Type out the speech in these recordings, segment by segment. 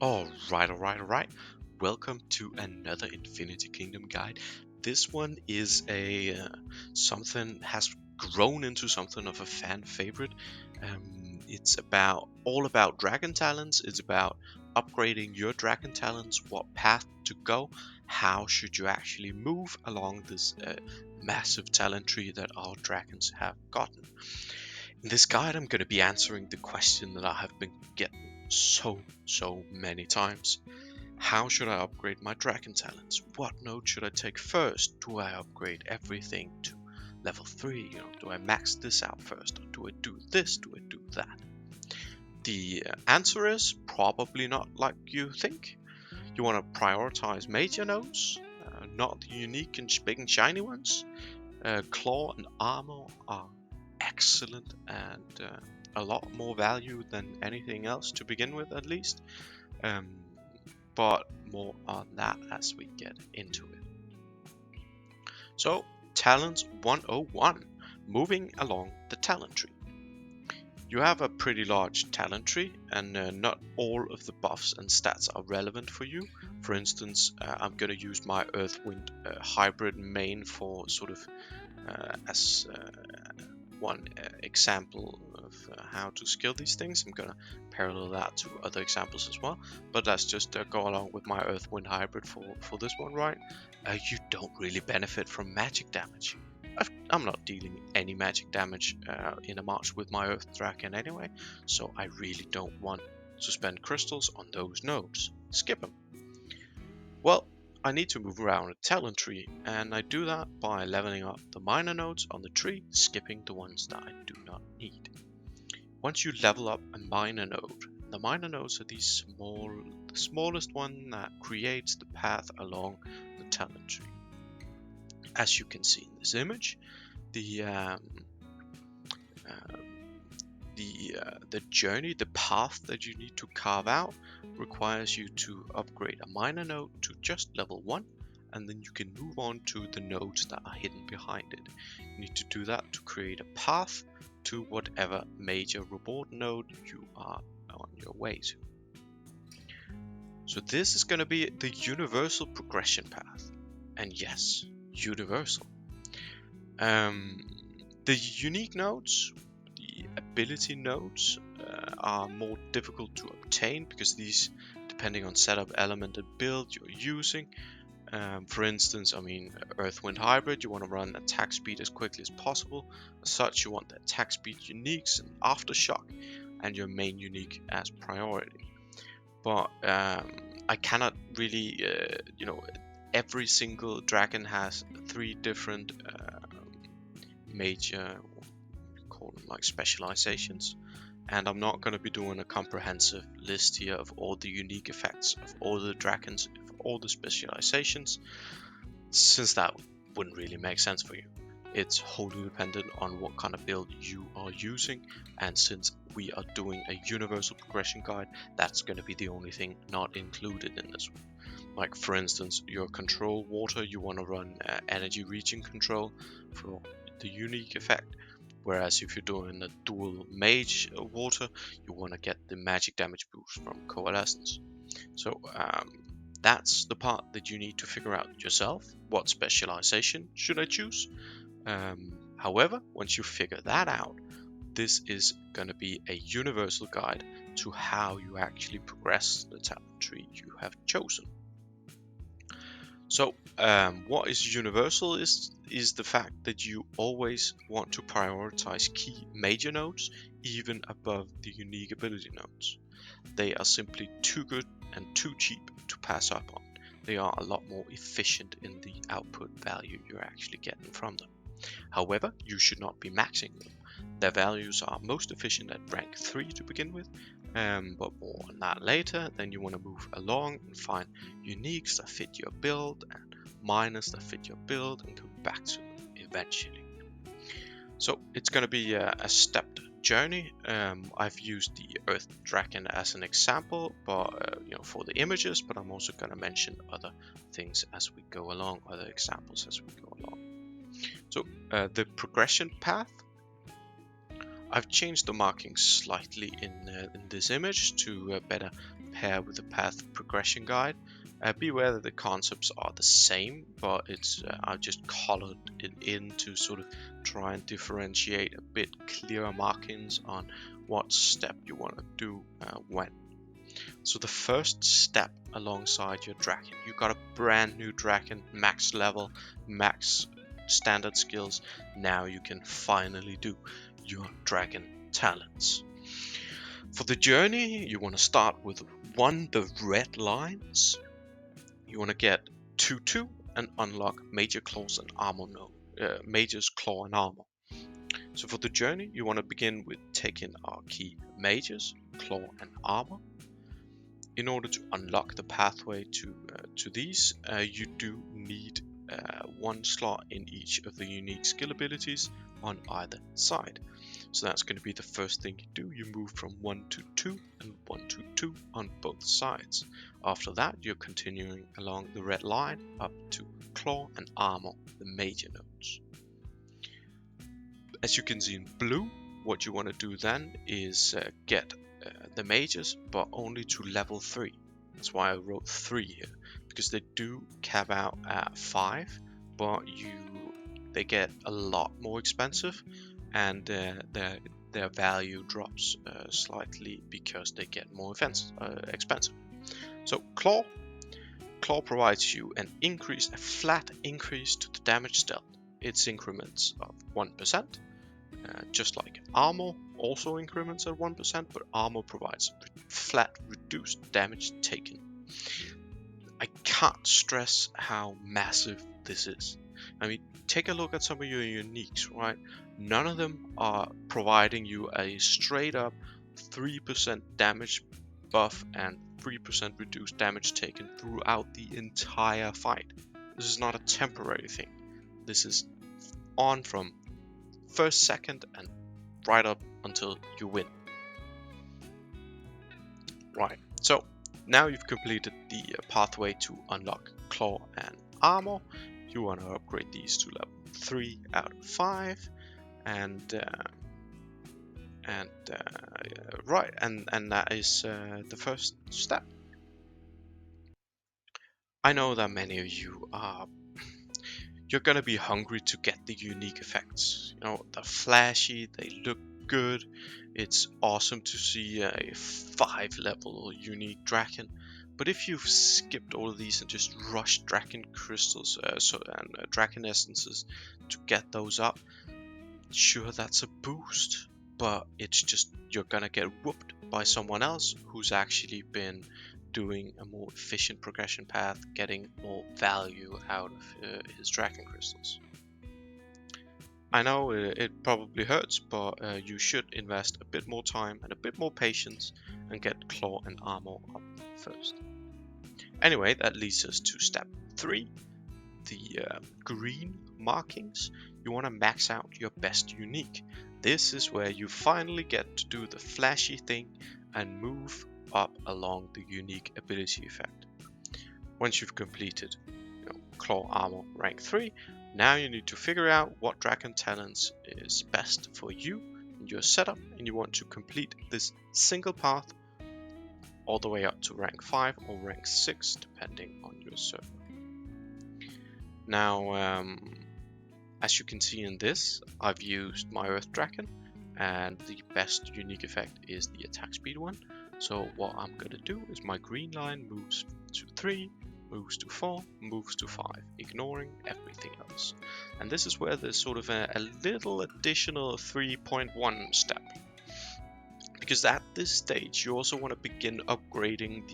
All right. Welcome to another Infinity Kingdom guide. This one is a something has grown into something of a fan favorite. It's all about dragon talents. It's about upgrading your dragon talents, what path to go, how should you actually move along this massive talent tree that our dragons have gotten. In this guide, I'm going to be answering the question that I have been getting so many times. How should I upgrade my dragon talents? What node should I take first? Do I upgrade everything to level 3? Do I max this out first? Or do I do this? Do I do that? The answer is probably not like you think. You want to prioritize major nodes, not the unique and big and shiny ones. Claw and armor are excellent and a lot more value than anything else to begin with, at least. But more on that as we get into it. So, Talents 101, moving along the talent tree. You have a pretty large talent tree, and not all of the buffs and stats are relevant for you. For instance, I'm going to use my Earthwind hybrid main for sort of as one example of how to skill these things. I'm going to parallel that to other examples as well, but let's just go along with my Earthwind hybrid for this one, right? You don't really benefit from magic damage. I'm not dealing any magic damage in a march with my Earth Dragon anyway, so I really don't want to spend crystals on those nodes. Skip them. Well, I need to move around a talent tree, and I do that by leveling up the minor nodes on the tree, skipping the ones that I do not need. Once you level up a minor node, the minor nodes are the smallest one that creates the path along the talent tree. As you can see in this image, the journey, the path that you need to carve out requires you to upgrade a minor node to just level 1, and then you can move on to the nodes that are hidden behind it. You need to do that to create a path to whatever major reward node you are on your way to. So this is going to be the universal progression path, and yes, universal. The unique nodes, the ability nodes, are more difficult to obtain because these, depending on setup, element, and build you're using. For instance, Earthwind hybrid, you want to run attack speed as quickly as possible. As such, you want the attack speed uniques and aftershock, and your main unique as priority. But I cannot really, every single dragon has 3 different major, call them like specializations, and I'm not going to be doing a comprehensive list here of all the unique effects of all the dragons, of all the specializations, since that wouldn't really make sense for you. It's wholly dependent on what kind of build you are using, and since we are doing a universal progression guide, that's going to be the only thing not included in this one. Like for instance, your control water, you want to run energy region control for the unique effect, whereas if you're doing a dual mage water, you want to get the magic damage boost from coalescence. So that's the part that you need to figure out yourself. What specialization should I choose? However, once you figure that out, this is going to be a universal guide to how you actually progress the talent tree you have chosen. So what is universal is the fact that you always want to prioritize key major nodes even above the unique ability nodes. They are simply too good and too cheap to pass up on. They are a lot more efficient in the output value you're actually getting from them. However, you should not be maxing them. Their values are most efficient at rank 3 to begin with, but more on that later. Then you want to move along and find uniques that fit your build and minors that fit your build and come back to them eventually. So it's going to be a stepped journey. I've used the Earth Dragon as an example, but for the images, but I'm also going to mention other things as we go along, other examples as we go along. So the progression path, I've changed the markings slightly in this image to better compare with the path progression guide. Be aware that the concepts are the same, but I've just colored it in to sort of try and differentiate a bit clearer markings on what step you want to do when. So the first step alongside your Draken, you got a brand new Draken, max level, max standard skills. Now you can finally do your Draken talents. For the journey, you want to start with the red lines. You want to get 2/2 and unlock Major Claws and Armor Mage's Claw and Armor. So for the journey, you want to begin with taking our key Mages, Claw and Armor. In order to unlock the pathway to these, you do need 1 slot in each of the unique skill abilities on either side. So that's going to be the first thing you do. You move from 1 to 2 and 1 to 2 on both sides. After that, you're continuing along the red line up to Claw and Armor, the major nodes. As you can see in blue, what you want to do then is get the mages, but only to level 3. That's why I wrote 3 here, because they do cap out at 5, but they get a lot more expensive, and their value drops slightly because they get more expensive. So Claw provides you a flat increase to the damage dealt. Its increments of 1%, just like Armor also increments at 1%, but Armor provides flat reduced damage taken. I can't stress how massive this is. I mean, take a look at some of your uniques, right? None of them are providing you a straight up 3% damage buff and 3% reduced damage taken throughout the entire fight. This is not a temporary thing. This is on from first, second, and right up until you win. Right, so now you've completed the pathway to unlock Claw and Armor. You want to upgrade these to level 3 out of 5, and that is the first step. I know that many of you you're gonna be hungry to get the unique effects. You know, they're flashy, they look good. It's awesome to see a 5-level unique Draken. But if you've skipped all of these and just rushed Draken crystals and Draken essences to get those up, sure, that's a boost, but it's just you're gonna get whooped by someone else who's actually been doing a more efficient progression path, getting more value out of his Draken crystals. I know it probably hurts, but you should invest a bit more time and a bit more patience and get Claw and Armor up first. Anyway, that leads us to step 3, the green markings. You want to max out your best unique. This is where you finally get to do the flashy thing and move up along the unique ability effect. Once you've completed Claw Armor rank 3, now you need to figure out what Draken talents is best for you and your setup, and you want to complete this single path all the way up to rank 5 or rank 6 depending on your server. Now as you can see in this, I've used my Earth Draken, and the best unique effect is the attack speed one. So what I'm going to do is my green line moves to 3, moves to 4, moves to 5, ignoring everything else. And this is where there's sort of a little additional 3.1 step. Because at this stage you also want to begin upgrading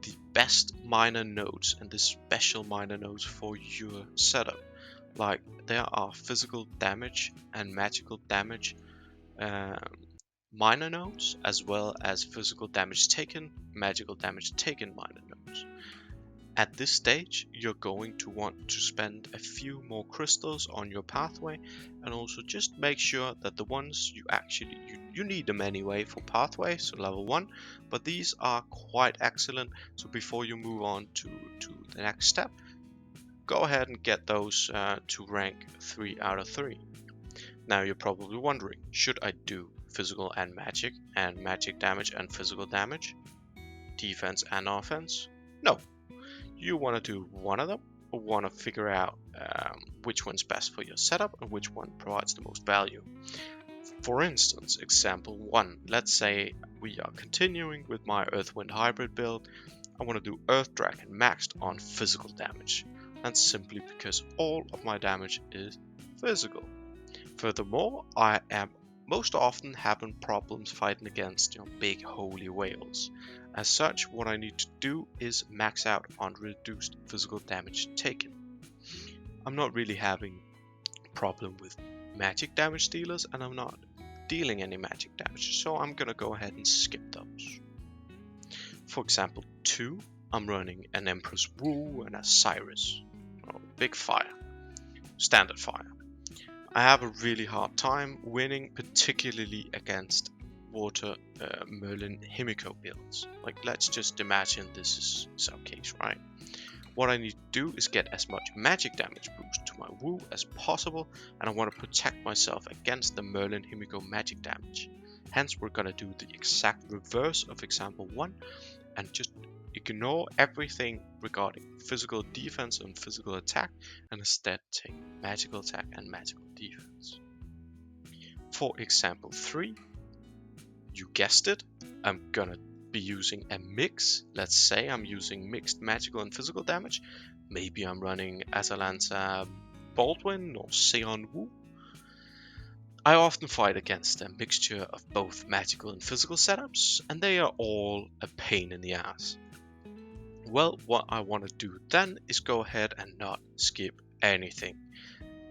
the best minor nodes and the special minor nodes for your setup. Like there are physical damage and magical damage minor nodes, as well as physical damage taken, magical damage taken minor nodes. At this stage, you're going to want to spend a few more crystals on your pathway, and also just make sure that the ones you need them anyway for pathway, so level 1, but these are quite excellent. So before you move on to the next step, go ahead and get those to rank 3 out of 3. Now you're probably wondering, should I do physical and magic damage and physical damage? defense and offense? No. You want to do one of them, or want to figure out which one's best for your setup and which one provides the most value. For instance, example 1, let's say we are continuing with my Earthwind hybrid build. I want to do Earth Dragon maxed on physical damage. That's simply because all of my damage is physical. Furthermore, I am most often having problems fighting against big holy whales. As such, what I need to do is max out on reduced physical damage taken. I'm not really having a problem with magic damage dealers, and I'm not dealing any magic damage, so I'm gonna go ahead and skip those. For example 2, I'm running an Empress Wu and a Cyrus. Big fire. Standard fire. I have a really hard time winning, particularly against Water Merlin Himiko builds. Like, let's just imagine this is our case, right? What I need to do is get as much magic damage boost to my Wu as possible, and I want to protect myself against the Merlin Himiko magic damage. Hence, we're gonna do the exact reverse of example 1 and just ignore everything regarding physical defense and physical attack, and instead take magical attack and magical defense. For example 3, you guessed it, I'm gonna be using a mix. Let's say I'm using mixed magical and physical damage. Maybe I'm running Atalanta Baldwin or Seon Wu. I often fight against a mixture of both magical and physical setups, and they are all a pain in the ass. Well, what I want to do then is go ahead and not skip anything.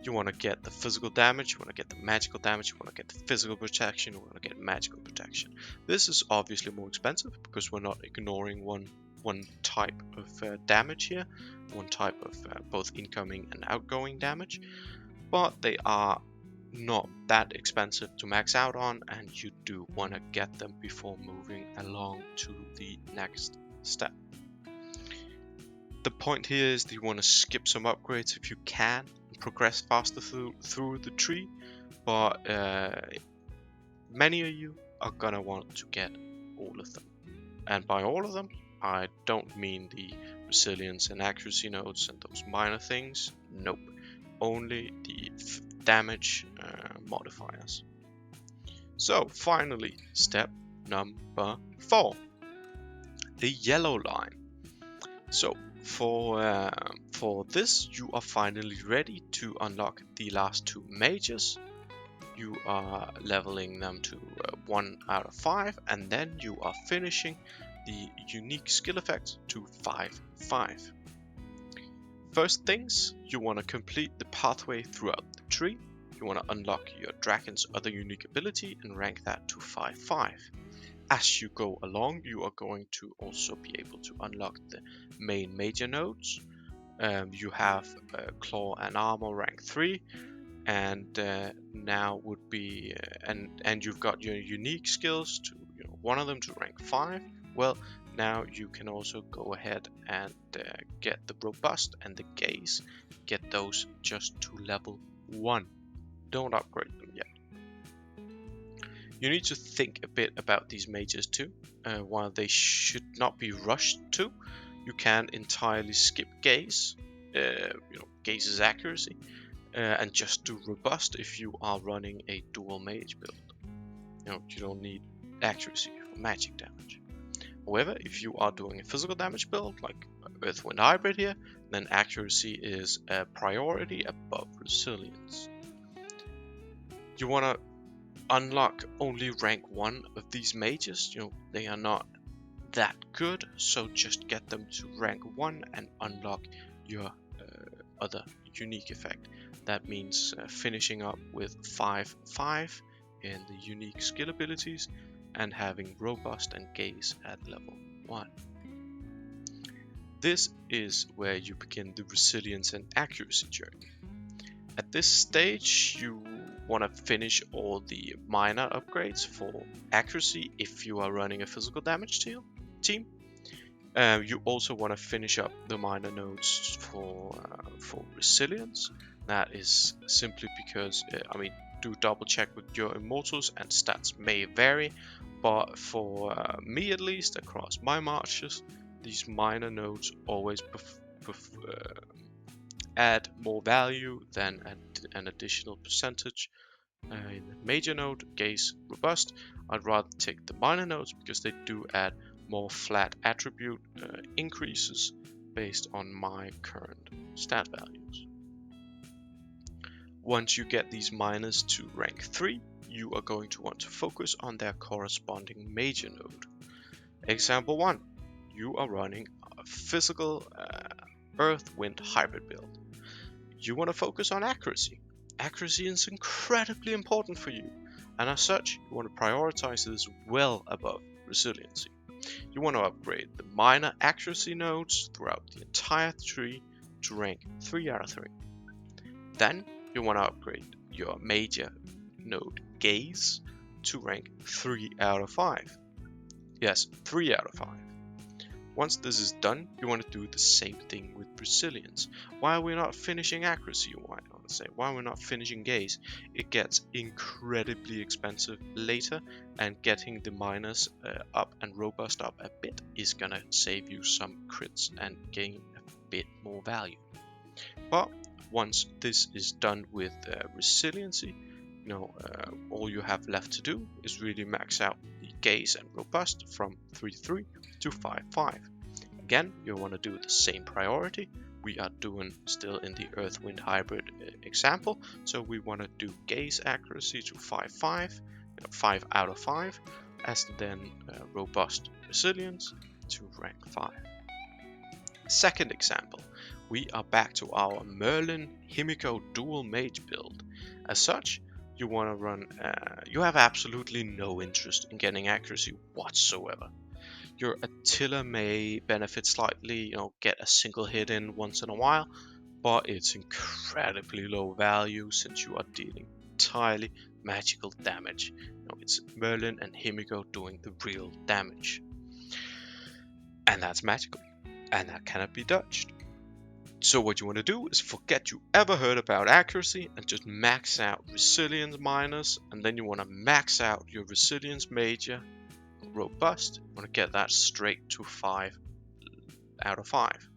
You want to get the physical damage, you want to get the magical damage, you want to get the physical protection, you want to get magical protection. This is obviously more expensive because we're not ignoring one type of damage here, one type of both incoming and outgoing damage, but they are not that expensive to max out on, and you do want to get them before moving along to the next step. The point here is that you want to skip some upgrades if you can and progress faster through the tree, but many of you are gonna want to get all of them. And by all of them, I don't mean the resilience and accuracy nodes and those minor things. Nope. Only the damage modifiers. So finally, step number 4. The yellow line. So for this, you are finally ready to unlock the last 2 mages. You are leveling them to 1 out of 5, and then you are finishing the unique skill effect to 5/5. First things, you want to complete the pathway throughout the tree. You want to unlock your dragon's other unique ability and rank that to 5/5. As you go along, you are going to also be able to unlock the main major nodes. You have Claw and Armor rank 3, and now would be and you've got your unique skills to one of them to rank 5. Well, now you can also go ahead and get the Robust and the Gaze. Get those just to level 1. Don't upgrade them yet. You need to think a bit about these mages too. While they should not be rushed to, you can entirely skip Gaze, Gaze's accuracy, and just do Robust if you are running a dual mage build. You don't need accuracy for magic damage. However, if you are doing a physical damage build like Earthwind Hybrid here, then accuracy is a priority above resilience. You want to unlock only rank 1 of these mages. They are not that good, so just get them to rank 1 and unlock your other unique effect. That means finishing up with 5/5 in the unique skill abilities and having Robust and Gaze at level 1. This is where you begin the resilience and accuracy journey. At this stage, you want to finish all the minor upgrades for accuracy if you are running a physical damage team. You also want to finish up the minor nodes for resilience. That is simply because do double check with your immortals, and stats may vary, but for me at least, across my marches, these minor nodes always add more value than an additional percentage. In the major node, gaze, robust, I'd rather take the minor nodes because they do add more flat attribute increases based on my current stat values. Once you get these minors to rank 3, you are going to want to focus on their corresponding major node. Example 1, you are running a physical Earth-Wind hybrid build. You want to focus on accuracy. Accuracy is incredibly important for you, and as such, you want to prioritize this well above resiliency. You want to upgrade the minor accuracy nodes throughout the entire tree to rank 3 out of 3. Then you want to upgrade your major node gaze to rank 3 out of 5. Yes, 3 out of 5. Once this is done, you want to do the same thing with resilience. Why are we not finishing accuracy? Why are we not finishing gaze? It gets incredibly expensive later, and getting the minors up and robust up a bit is gonna save you some crits and gain a bit more value. But once this is done with resiliency, all you have left to do is really max out the gaze and robust from 3.3 to 5.5. Again, you want to do the same priority. We are doing still in the Earth-Wind hybrid example, so we want to do gaze accuracy to 5.5, 5 out of 5, as then robust resilience to rank 5. Second example, we are back to our Merlin Himiko dual mage build. As such, you want to run, you have absolutely no interest in getting accuracy whatsoever. Your Attila may benefit slightly, get a single hit in once in a while, but it's incredibly low value since you are dealing entirely magical damage. It's Merlin and Himiko doing the real damage. And that's magical, and that cannot be dodged. So what you want to do is forget you ever heard about accuracy and just max out resilience minors, and then you want to max out your resilience major robust. You want to get that straight to 5 out of 5.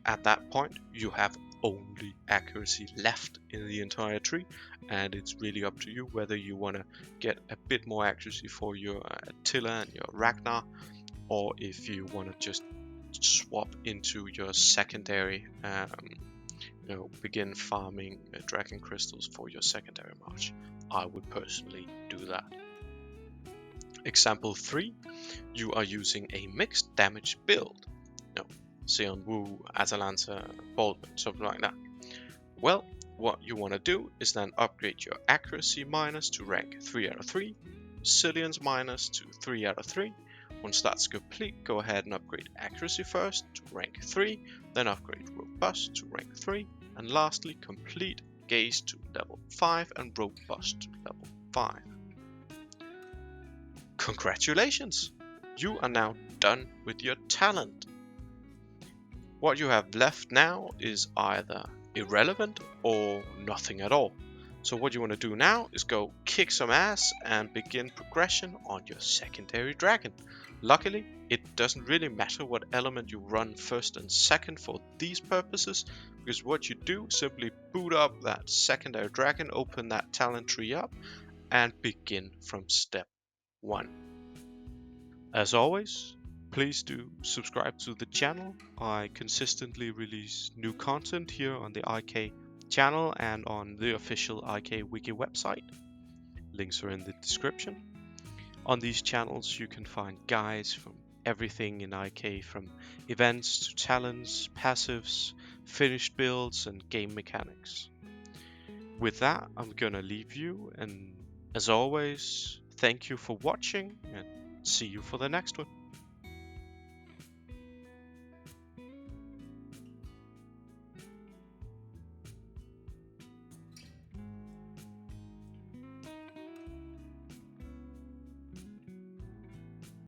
At that point, you have only accuracy left in the entire tree, and it's really up to you whether you want to get a bit more accuracy for your Attila and your Ragnar, or if you want to just swap into your secondary, begin farming dragon crystals for your secondary march. I would personally do that. Example 3, you are using a mixed damage build. Sion Wu, Atalanta, Baldwin, something like that. Well, what you want to do is then upgrade your accuracy minus to rank 3 out of 3, resilience minus to 3 out of 3. Once that's complete, go ahead and upgrade accuracy first to rank 3, then upgrade robust to rank 3, and lastly complete gaze to level 5 and robust to level 5. Congratulations! You are now done with your talent. What you have left now is either irrelevant or nothing at all. So what you want to do now is go kick some ass and begin progression on your secondary dragon. Luckily, it doesn't really matter what element you run first and second for these purposes, because what you do is simply boot up that secondary dragon, open that talent tree up, and begin from step 1. As always, please do subscribe to the channel. I consistently release new content here on the IK channel and on the official IK Wiki website. Links are in the description. On these channels you can find guides from everything in IK, from events to talents, passives, finished builds and game mechanics. With that, I'm gonna leave you, and as always, thank you for watching and see you for the next one.